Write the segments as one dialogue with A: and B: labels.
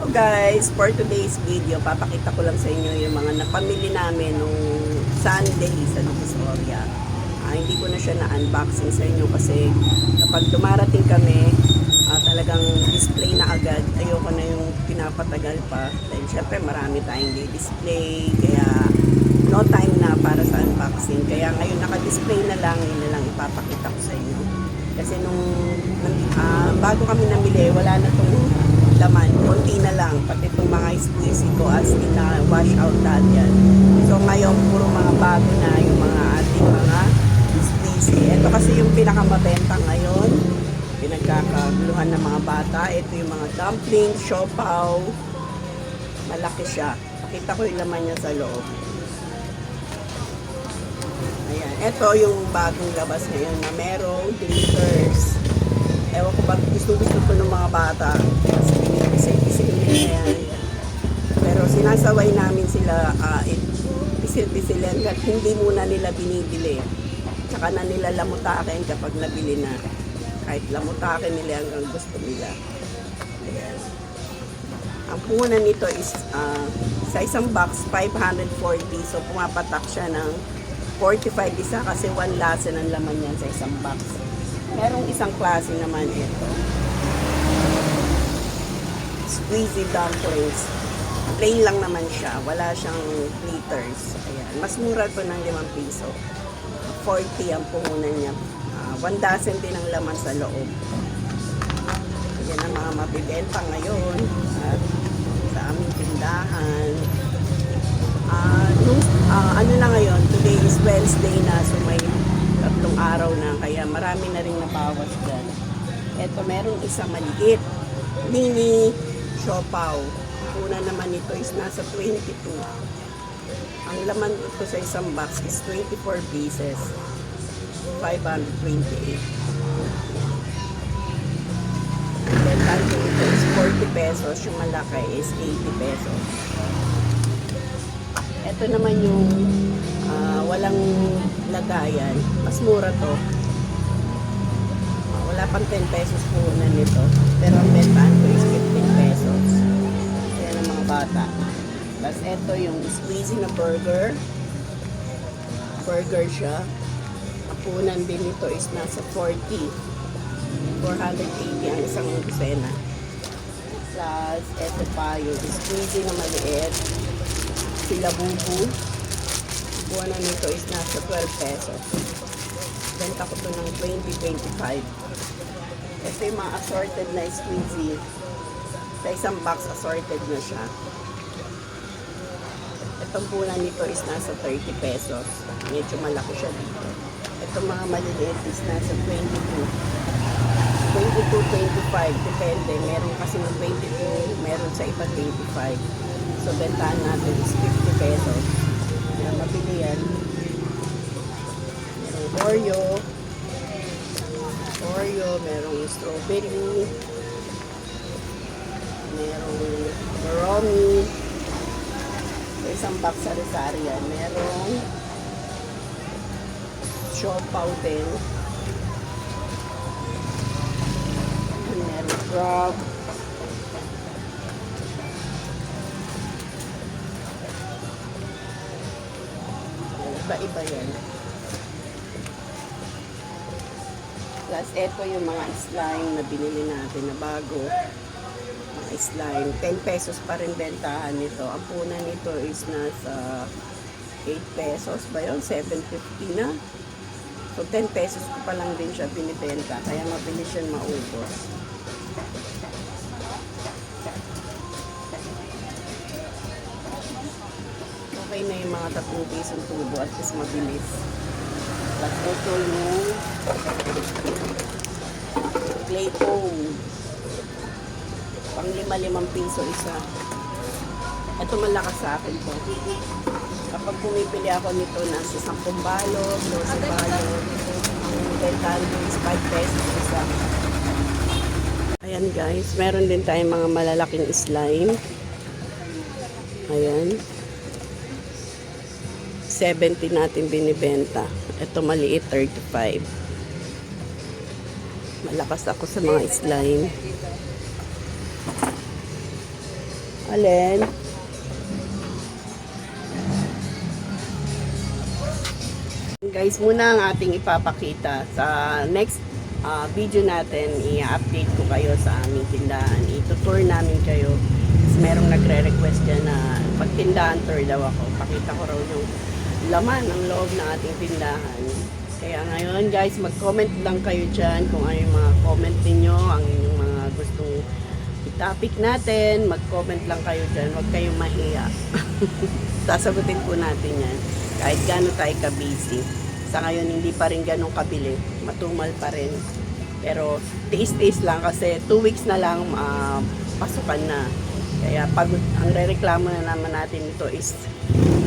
A: Guys, for today's video, papakita ko lang sa inyo yung mga napamili namin nung Sunday sa Divisoria. Hindi ko na siya na-unboxing sa inyo kasi kapag dumarating kami, talagang display na agad. Ayoko na yung pinapatagal pa. Dahil syempre marami tayong display, kaya no time na para sa unboxing. Kaya ngayon naka-display na lang, yun na lang ipapakita ko sa inyo. Kasi nung bago kami namili, wala na itong laman, konti na lang, pati itong mga squeezy ko as in na wash out lahat yan. So ngayon, puro mga bago na yung mga ating mga squeezy. Ito kasi yung pinakamabenta ngayon, pinagkakaguluhan ng mga bata. Ito yung mga dumpling, siopaw, malaki siya. Pakita ko yung laman niya sa loob. Ayan, ito yung bagong labas ngayon na merong glitters. Ewan ko ba gusto ko ng mga bata kasi pisil-pisil nila yan. Pero sinasaway namin sila pisil-pisilan at hindi muna nila binibili. Tsaka na nila lamutakin kapag nabili na. Kahit lamutakin nila hanggang gusto nila. Ayan. Ang puhunan nito is sa isang box 540, so pumapatak siya ng 45 isa kasi 1 lason ang laman yan sa isang box. Merong isang klase naman ito. Squeezy dumplings. Plain lang naman siya. Wala siyang glitters. Ayan. Mas mura to ng 5 piso. 40 ang puhunan niya. 1 dozen din ang laman sa loob. Yan ang mga mabibenta ngayon sa aming tindahan. Ano na ngayon? Today is Wednesday na, so may 3 araw na, kaya marami na rin nabawas dyan. Ito, merong isa maliit. Mini siopaw. Una naman ito is nasa 22. Ang laman ito sa isang box is 24 pieces. 528. Then, tanto ito is 40 pesos. Yung malaki is 80 pesos. Ito naman yung walang lagayan. Mas mura to. Wala pang 10 pesos po na nito. Pero ang bentahan ko is 15 pesos. Kaya ng mga bata. Tapos ito yung squeezy na burger. Burger siya. Ang punan din nito is nasa 40. 480 ang isang kusena. Plus, ito pa yung squeezy na maliit. Sila bubu. Buwanan nito is nasa 12 pesos. Benta ko to ng 20-25. Ito yung mga assorted na squeezy. Sa isang box, assorted na siya. Itong buwanan nito is nasa 30 pesos. Medyo malaki siya dito. Itong mga maliliit is nasa 22-25. Depende. Meron kasi ng 22, meron sa iba 25. So, bentahan natin is 50 pesos. Yan, mabili yan. Merong Oreo, merong strawberry, merong Romy. So, isang box sari-sari yan. Merong siopaw din. Merong crab. Iba-iba yan. Plus, ito yung mga slime na binili natin na bago. Mga slime. 10 pesos pa rin bentahan nito. Ang punan nito is nasa 8 pesos ba yun? 7.50 na. So, 10 pesos ko pa lang din siya binibenta. Kaya mabilis siya maubos. Okay na yung mga 3 pisong tubo at least mabilis. Plus ito yung clay foam. Pang 5 piso isa. Ito malakas sa akin to. Kapag pumipili ako nito nasa 10 balot, 12 balot, ang bentahan ko is 5 pesos isa. Ayan guys, meron din tayong mga malalaking slime. Ayan. 70 natin binibenta. Ito maliit, 35. Malakas ako sa mga slime. Alin? Guys, muna ang ating ipapakita. Sa next video natin, i-update ko kayo sa aming tindahan. Itutour namin kayo. Kasi merong nagre-request dyan na pagtindahan tour daw ako. Pakita ko raw yung laman ng loob ng ating tindahan. Kaya ngayon guys, mag-comment lang kayo dyan kung ano yung mga comment ninyo, ang inyong mga gustong topic natin. Mag-comment lang kayo dyan, huwag kayong mahiya. Sasagutin po natin yan. Kahit gano'n tayo ka-busy. Sa ngayon, hindi pa rin gano'ng kabili. Matumal pa rin. Pero, tiis-tiis lang kasi 2 weeks na lang pasukan na. Kaya, pagod, ang rereklamo na naman natin ito is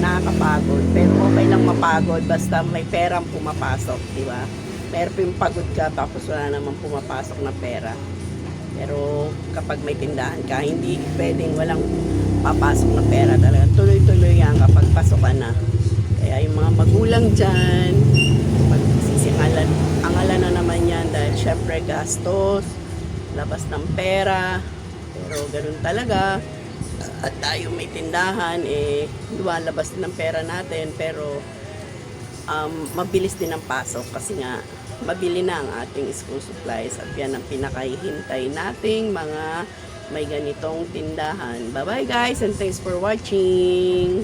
A: nakakapagod. Pero, okay lang mapagod basta may perang pumapasok, di ba? Pero, yung pagod ka, tapos wala namang pumapasok na pera. Pero, kapag may tindahan ka, hindi pwedeng walang papasok na pera talaga. Tuloy-tuloy yan kapag pasukan na. Kaya yung mga magulang dyan, angalan na naman yan dahil syempre gastos, labas ng pera, pero ganun talaga. At tayo may tindahan, lumalabas din ng pera natin, pero mabilis din ang pasok kasi nga mabili na ang ating school supplies at yan ang pinakahihintay nating mga may ganitong tindahan. Bye bye guys and thanks for watching!